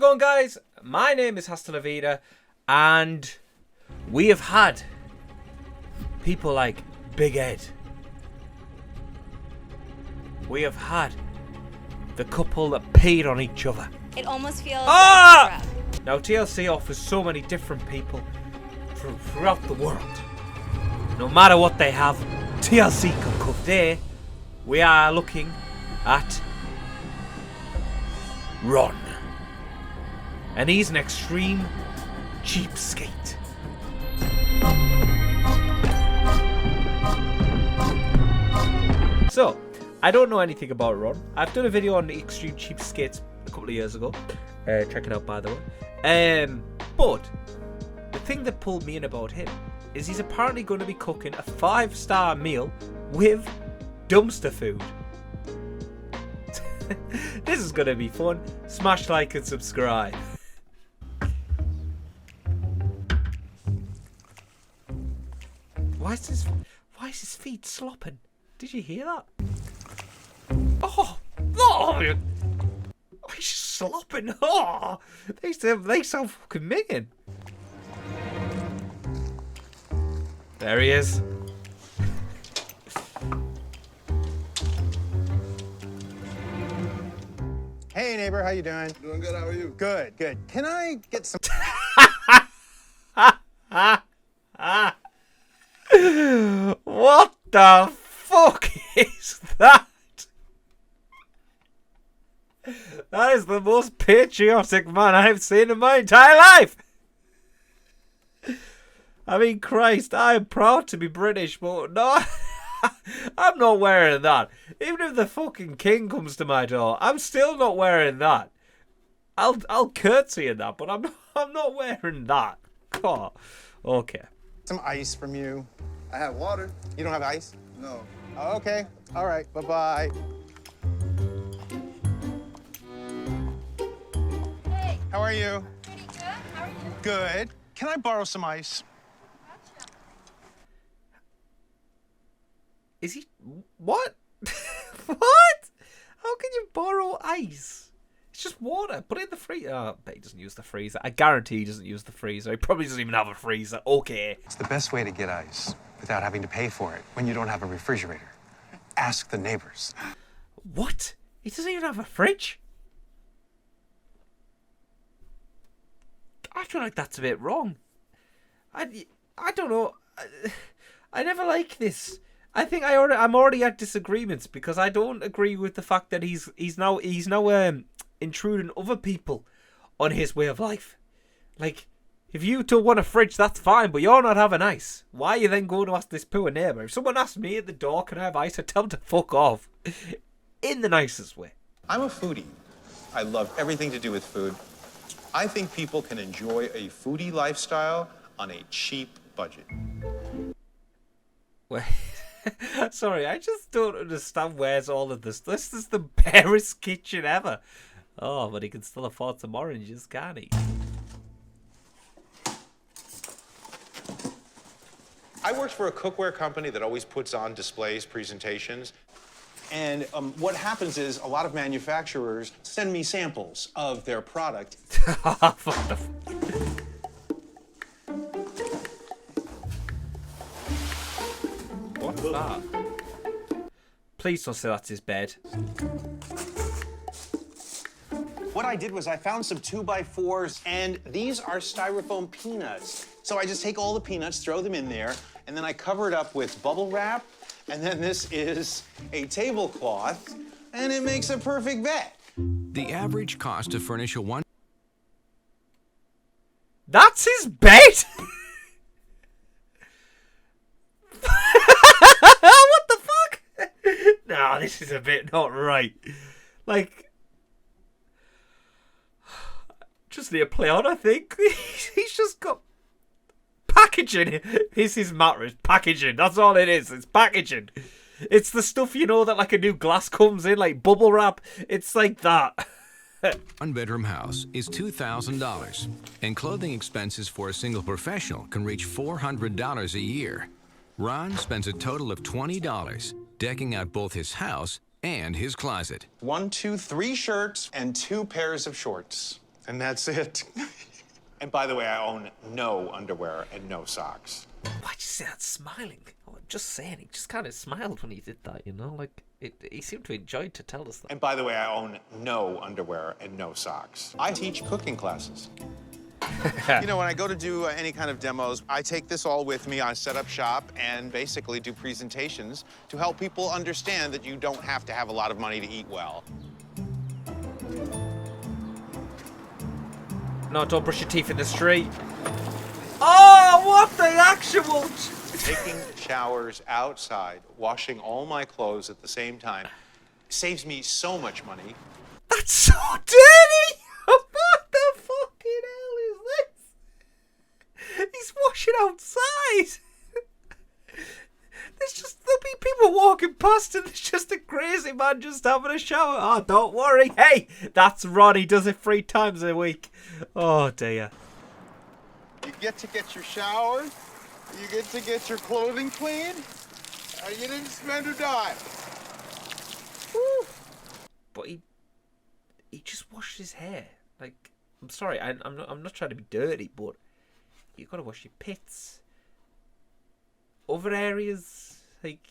going, guys? My name is HastaLaVida, and we have had people like Big Ed. We have had the couple that peed on each other. It almost feels like Now, TLC offers so many different people throughout the world. No matter what they have, TLC can cook. Today, we are looking at Ron. And he's an extreme cheapskate. So, I don't know anything about Ron. I've done a video on the extreme cheapskates a couple of years ago. Check it out, by the way. But the thing that pulled me in about him is he's apparently going to be cooking a 5-star meal with dumpster food. This is going to be fun. Smash like and subscribe. Why is his feet slopping? Did you hear that? Oh, he's slopping. Oh, they sound fucking minging. There he is. Hey neighbor, how you doing? Doing good, how are you? Good, good. Can I get some... What the fuck is that? That is the most patriotic man I've seen in my entire life. I mean, Christ, I am proud to be British, but no, I'm not wearing that. Even if the fucking king comes to my door, I'm still not wearing that. I'll curtsy in that, but I'm not wearing that. Oh, okay. Some ice from you. I have water. You don't have ice? No. Oh, okay. All right. Bye-bye. Hey, How are you? pretty good. How are you? Good. Can I borrow some ice? Is he... What? What? How can you borrow ice? It's just water. Put it in the freezer. Oh, but he doesn't use the freezer. I guarantee he doesn't use the freezer. He probably doesn't even have a freezer. Okay. It's the best way to get ice without having to pay for it when you don't have a refrigerator. Ask the neighbors. What? He doesn't even have a fridge? I feel like that's a bit wrong. I don't know. I never like this. I think I'm already at disagreements because I don't agree with the fact that he's now intruding other people on his way of life. Like, if you don't want a fridge, that's fine, but you're not having ice. Why are you then going to ask this poor neighbour? If someone asks me at the door, can I have ice? I tell them to fuck off. In the nicest way. I'm a foodie. I love everything to do with food. I think people can enjoy a foodie lifestyle on a cheap budget. Wait. Sorry, I just don't understand where's all of this. This is the barest kitchen ever. Oh, but he can still afford some oranges, can't he? I worked for a cookware company that always puts on displays, presentations. And what happens is a lot of manufacturers send me samples of their product. What's that? Please don't say that's his bed. What I did was I found some 2x4s, and these are styrofoam peanuts. So I just take all the peanuts, throw them in there, and then I cover it up with bubble wrap, and then this is a tablecloth, and it makes a perfect bed. The average cost to furnish a one... That's his bed? What the fuck? Nah, this is a bit not right. Like, just need to play on, I think. He's just got packaging. Here's his mattress. Packaging. That's all it is. It's packaging. It's the stuff, you know, that like a new glass comes in, like bubble wrap. It's like that. One-bedroom house is $2,000, and clothing expenses for a single professional can reach $400 a year. Ron spends a total of $20 decking out both his house and his closet. 1, 2, 3 shirts and 2 pairs of shorts. And that's it. And by the way, I own no underwear and no socks. Why'd you say that smiling? Oh, I'm just saying, he just kind of smiled when he did that, you know? Like, he seemed to enjoy to tell us that. And by the way, I own no underwear and no socks. I teach cooking classes. You know, when I go to do any kind of demos, I take this all with me. I set up shop and basically do presentations to help people understand that you don't have to have a lot of money to eat well. No, don't brush your teeth in the street. Oh, what the actual... Taking showers outside, washing all my clothes at the same time, saves me so much money. That's so dirty! What the fucking hell is this? He's washing outside. There'll be people walking past and it's just a crazy man just having a shower. Oh, don't worry. Hey, that's Ron. He does it 3 times a week. Oh, dear. You get to get your shower, you get to get your clothing clean, and you didn't spend a dime. Woo. But he just washed his hair. Like, I'm sorry, I'm not trying to be dirty, but you gotta wash your pits. Other areas, like,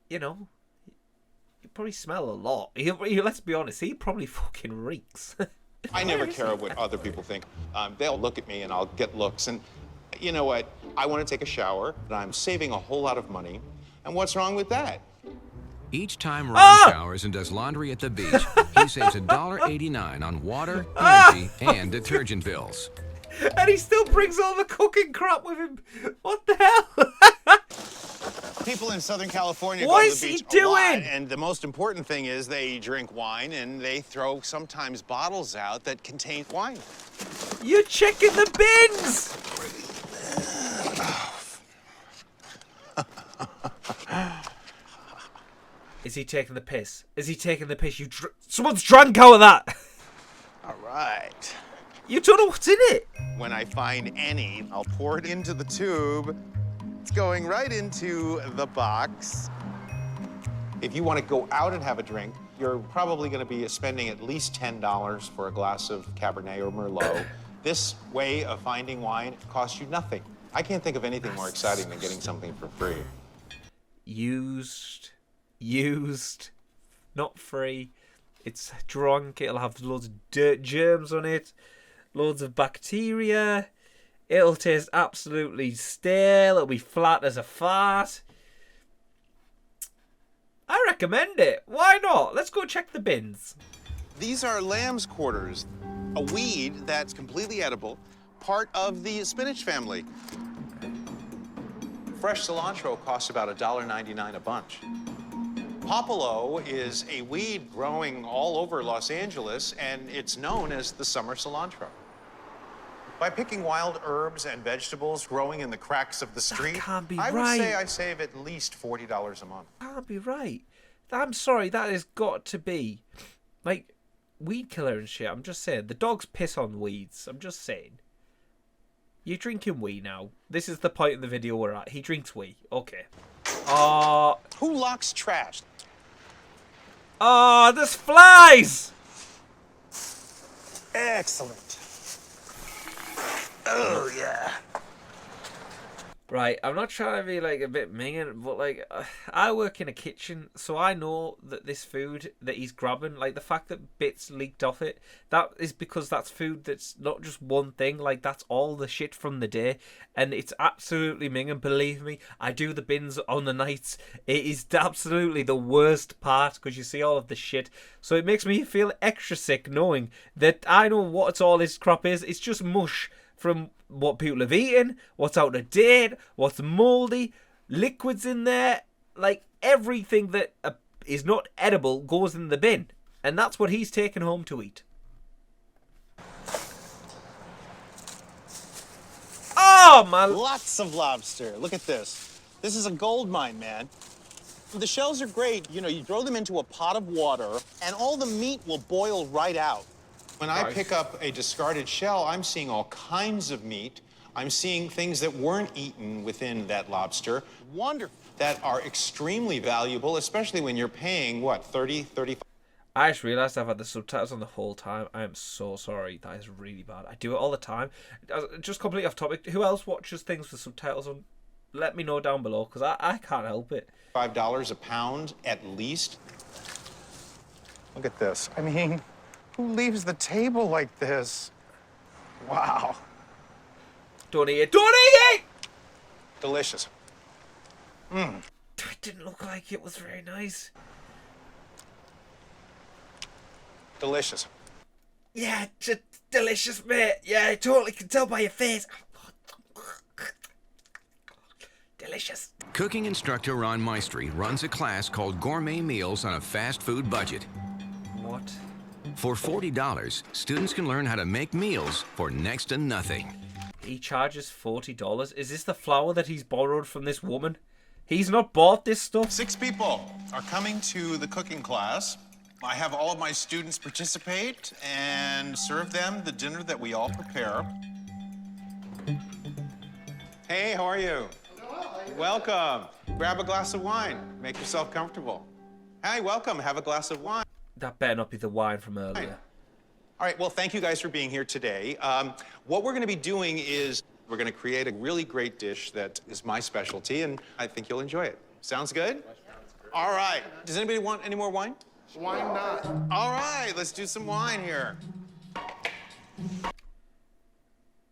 you know, you probably smell a lot. Let's be honest, he probably fucking reeks. I never care what other people think. They'll look at me and I'll get looks. And you know what? I want to take a shower, and I'm saving a whole lot of money. And what's wrong with that? Each time Ron showers and does laundry at the beach, he saves $1.89 on water, energy, and detergent bills. And he still brings all the cooking crap with him. What the hell? People in Southern California What go is to the he beach a lot, doing? and the most important thing is they drink wine, and they throw sometimes bottles out that contain wine. You're checking the bins. Is he taking the piss? Is he taking the piss? Someone's drunk out of that. All right. You don't know what's in it. When I find any, I'll pour it into the tube. It's going right into the box. If you want to go out and have a drink, you're probably going to be spending at least $10 for a glass of Cabernet or Merlot. This way of finding wine costs you nothing. I can't think of anything more exciting than getting something for free. Used, not free. It's drunk. It'll have loads of dirt, germs on it, loads of bacteria. It'll taste absolutely stale. It'll be flat as a fart. I recommend it. Why not? Let's go check the bins. These are lamb's quarters, a weed that's completely edible, part of the spinach family. Fresh cilantro costs about $1.99 a bunch. Popolo is a weed growing all over Los Angeles, and it's known as the summer cilantro. By picking wild herbs and vegetables growing in the cracks of the street, can't be I would right. say I save at least $40 a month. Can't be right. I'm sorry, that has got to be like weed killer and shit. I'm just saying. The dogs piss on weeds. I'm just saying. You're drinking wee now. This is the point in the video we're at. He drinks wee. Okay. Who locks trash? There's flies! Excellent. Oh, yeah. Right, I'm not trying to be like a bit minging, but like I work in a kitchen, so I know that this food that he's grabbing, like the fact that bits leaked off it, that is because that's food that's not just one thing, like that's all the shit from the day, and it's absolutely minging. Believe me, I do the bins on the nights. It is absolutely the worst part because you see all of the shit, so it makes me feel extra sick knowing that I know what all this crap is. It's just mush from what people have eaten, what's out of date, what's mouldy, liquids in there, like everything that is not edible goes in the bin. And that's what he's taken home to eat. Oh, man. Lots of lobster. Look at this. This is a gold mine, man. The shells are great. You know, you throw them into a pot of water, and all the meat will boil right out. When I pick up a discarded shell, I'm seeing all kinds of meat. I'm seeing things that weren't eaten within that lobster. Wonderful. That are extremely valuable, especially when you're paying, what, 30, 35? I just realised I've had the subtitles on the whole time. I am so sorry. That is really bad. I do it all the time. Just completely off topic. Who else watches things with subtitles on? Let me know down below, because I can't help it. $5 a pound at least. Look at this. I mean, who leaves the table like this? Wow. Don't eat it. Don't eat it! Delicious. It didn't look like it was very nice. Delicious. Yeah, delicious, mate. Yeah, I totally can tell by your face. Delicious. Cooking instructor Ron Maestri runs a class called Gourmet Meals on a Fast Food Budget. What? For $40, students can learn how to make meals for next to nothing. He charges $40. Is this the flour that he's borrowed from this woman? He's not bought this stuff. 6 people are coming to the cooking class. I have all of my students participate and serve them the dinner that we all prepare. Hey, how are you? Welcome. Grab a glass of wine. Make yourself comfortable. Hi, welcome. Have a glass of wine. That better not be the wine from earlier. All right, well, thank you guys for being here today. What we're going to be doing is we're going to create a really great dish that is my specialty, and I think you'll enjoy it. Sounds good? All right. Does anybody want any more wine? Why not? All right, let's do some wine here.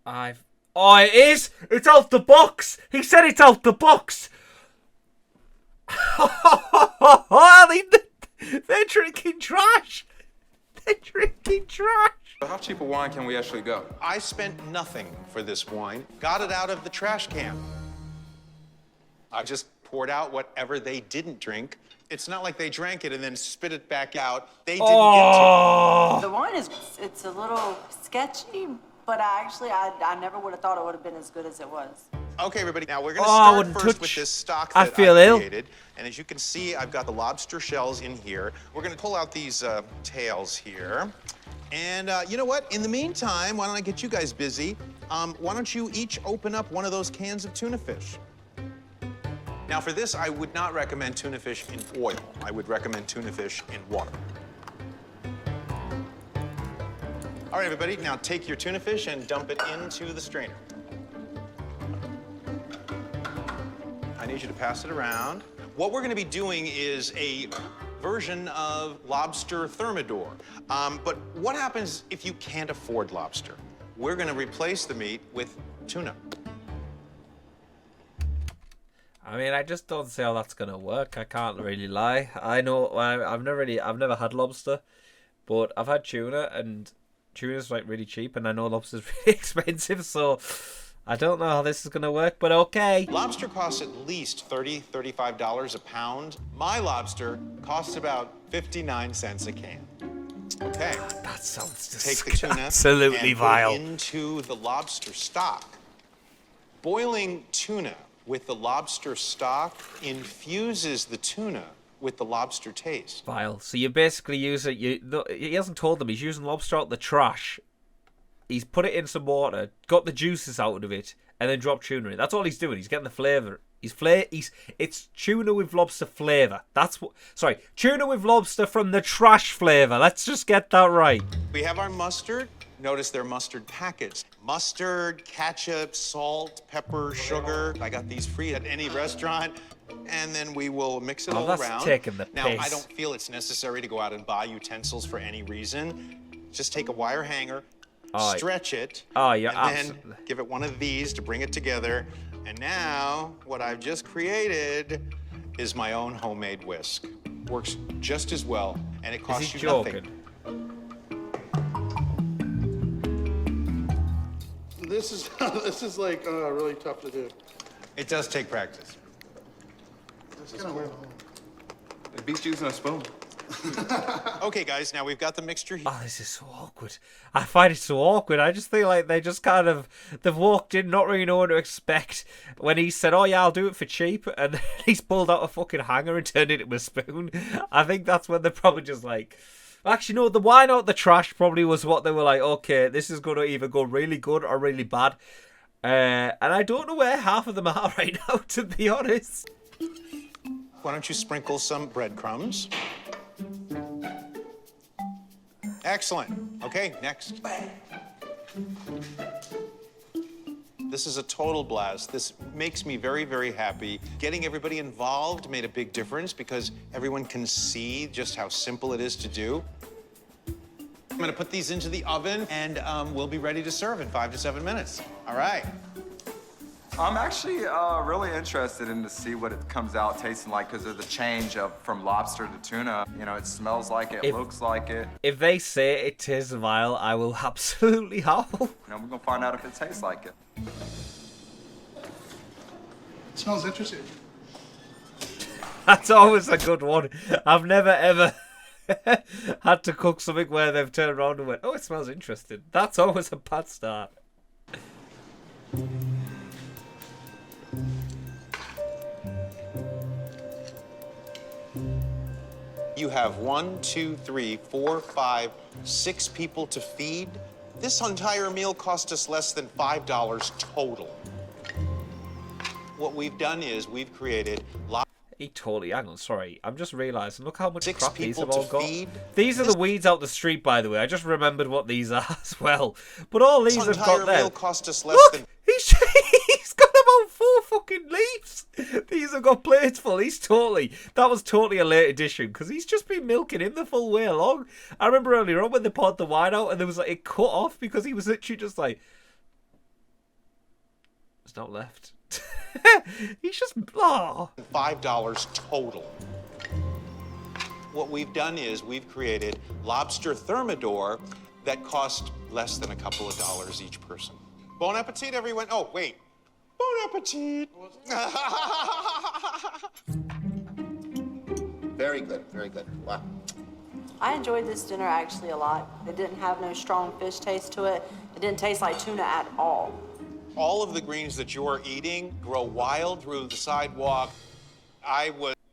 Oh, it is! It's out the box! He said it's out the box! They're drinking trash! They're drinking trash! How cheap a wine can we actually go? I spent nothing for this wine. Got it out of the trash can. I just poured out whatever they didn't drink. It's not like they drank it and then spit it back out. They didn't get to. The wine it's a little sketchy, but I never would have thought it would have been as good as it was. Okay, everybody. Now we're going to start first with this stock I that feel I ill. created. And as you can see, I've got the lobster shells in here. We're going to pull out these tails here. And you know what? In the meantime, why don't I get you guys busy? Why don't you each open up one of those cans of tuna fish? Now for this, I would not recommend tuna fish in oil. I would recommend tuna fish in water. All right, everybody, now take your tuna fish and dump it into the strainer. I need you to pass it around. What we're gonna be doing is a version of lobster thermidor. But what happens if you can't afford lobster? We're gonna replace the meat with tuna. I mean, I just don't see how that's gonna work. I can't really lie. I know I've never had lobster, but I've had tuna, and tuna's like really cheap, and I know lobster's really expensive, so I don't know how this is gonna work. But okay. Lobster costs at least $35 a pound. My lobster costs about 59 cents a can. Okay. That sounds Take the tuna absolutely and vile. put it into the lobster stock. Boiling tuna with the lobster stock infuses the tuna with the lobster taste. Vile. So you basically use it. He hasn't told them he's using lobster out the trash. He's put it in some water, got the juices out of it, and then dropped tuna in. That's all he's doing. He's getting the flavour. It's tuna with lobster flavour. Tuna with lobster from the trash flavour. Let's just get that right. We have our mustard. Notice they're mustard packets. Mustard, ketchup, salt, pepper, sugar. I got these free at any restaurant. And then we will mix it all that's around. taking the Now, piss. I don't feel it's necessary to go out and buy utensils for any reason. Just take a wire hanger, stretch it, Oh, you're and absolutely. then give it one of these to bring it together. And now, what I've just created is my own homemade whisk. Works just as well, and it Is costs he you joking? nothing. This is like really tough to do. It does take practice. It's kind of weird. It beats using a spoon. Okay, guys, now we've got the mixture here. Oh, this is so awkward. I find it so awkward. I just feel like they've walked in, not really know what to expect. When he said, "Oh yeah, I'll do it for cheap," and then he's pulled out a fucking hanger and turned it into a spoon. I think that's when they're probably just like, actually, no, the wine out the trash probably was what they were like. Okay, this is going to either go really good or really bad. And I don't know where half of them are right now, to be honest. Why don't you sprinkle some breadcrumbs? Excellent. Okay, next. This is a total blast. This makes me very, very happy. Getting everybody involved made a big difference because everyone can see just how simple it is to do. I'm gonna put these into the oven and we'll be ready to serve in 5 to 7 minutes. All right. I'm actually really interested in to see what it comes out tasting like because of the change from lobster to tuna. You know, it smells like it, looks like it. If they say it tastes vile, I will absolutely howl. You know, we're gonna find out if it tastes like it. It smells interesting. That's always a good one. I've never ever had to cook something where they've turned around and went, "Oh, it smells interesting." That's always a bad start. You have 1, 2, 3, 4, 5, 6 people to feed. This entire meal cost us less than $5 total. What we've done is we've created He totally, hang on, sorry. I'm just realising, look how much 6 crap these people have all to got. feed. These are the weeds out the street, by the way. I just remembered what these are as well. But all these This have entire got them. meal cost us less Look! than... He's got about 4 fucking leaves. These have got plates full. That was totally a late addition because he's just been milking him the full way along. I remember earlier on when they poured the wine out and there was like it cut off because he was literally just like, there's not left. He's just $5 total. What we've done is we've created lobster thermidor that cost less than a couple of dollars each person. Bon appetit, everyone. Oh, wait. Bon appetit. Very good, very good. Wow. I enjoyed this dinner actually a lot. It didn't have no strong fish taste to it. It didn't taste like tuna at all. All of the greens that you're eating grow wild through the sidewalk.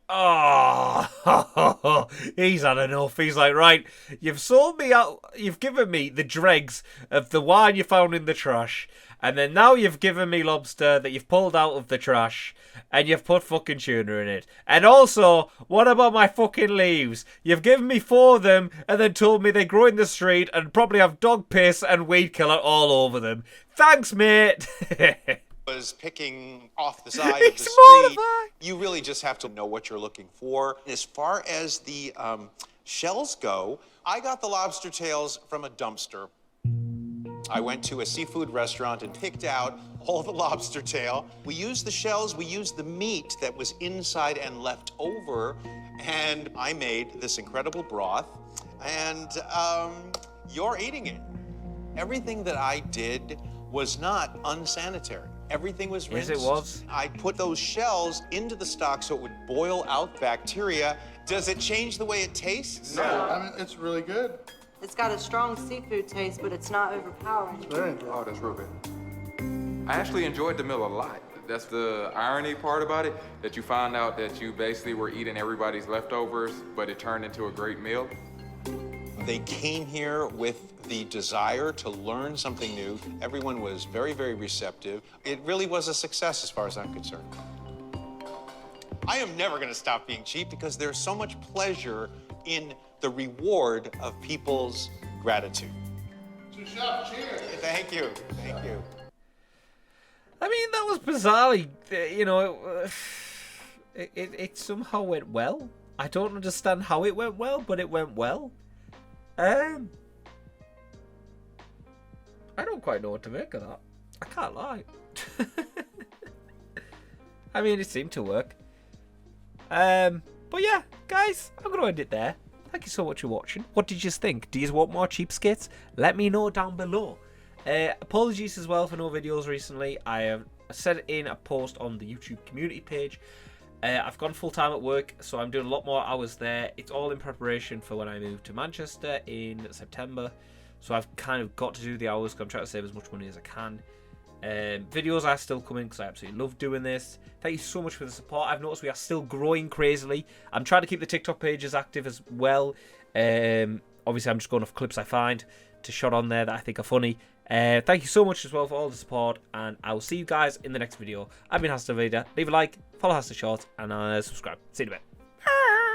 Oh, he's had enough. He's like, right, you've sold me out, you've given me the dregs of the wine you found in the trash, and then now you've given me lobster that you've pulled out of the trash, and you've put fucking tuna in it. And also, what about my fucking leaves? You've given me 4 of them, and then told me they grow in the street and probably have dog piss and weed killer all over them. Thanks, mate. Was picking off the side of the street. Mortified. You really just have to know what you're looking for. As far as the shells go, I got the lobster tails from a dumpster. I went to a seafood restaurant and picked out all the lobster tail. We used the shells, we used the meat that was inside and left over, and I made this incredible broth, and you're eating it. Everything that I did was not unsanitary. Everything was rinsed. Yes, it was. I put those shells into the stock so it would boil out bacteria. Does it change the way it tastes? No, I mean, it's really good. It's got a strong seafood taste, but it's not overpowering. Very good. Oh, that's real good. I actually enjoyed the meal a lot. That's the irony part about it, that you find out that you basically were eating everybody's leftovers, but it turned into a great meal. They came here with the desire to learn something new. Everyone was very, very receptive. It really was a success as far as I'm concerned. I am never going to stop being cheap because there's so much pleasure in the reward of people's gratitude. To chef, cheers. Thank you. Thank you. I mean, that was bizarrely, you know, it somehow went well. I don't understand how it went well, but it went well. I don't quite know what to make of that. I can't lie. I mean, it seemed to work. But yeah, guys, I'm going to end it there. Thank you so much for watching. What did you think? Do you want more Cheapskates? Let me know down below. Apologies as well for no videos recently. I have set in a post on the YouTube community page. I've gone full-time at work, so I'm doing a lot more hours there. It's all in preparation for when I move to Manchester in September. So I've kind of got to do the hours because I'm trying to save as much money as I can. Videos are still coming because I absolutely love doing this. Thank you so much for the support. I've noticed we are still growing crazily. I'm trying to keep the TikTok pages active as well. Obviously, I'm just going off clips I find to shot on there that I think are funny. Thank you so much as well for all the support, and I will see you guys in the next video. I've been HastaLaVida. Leave a like, follow HastaShort, and subscribe. See you in a bit.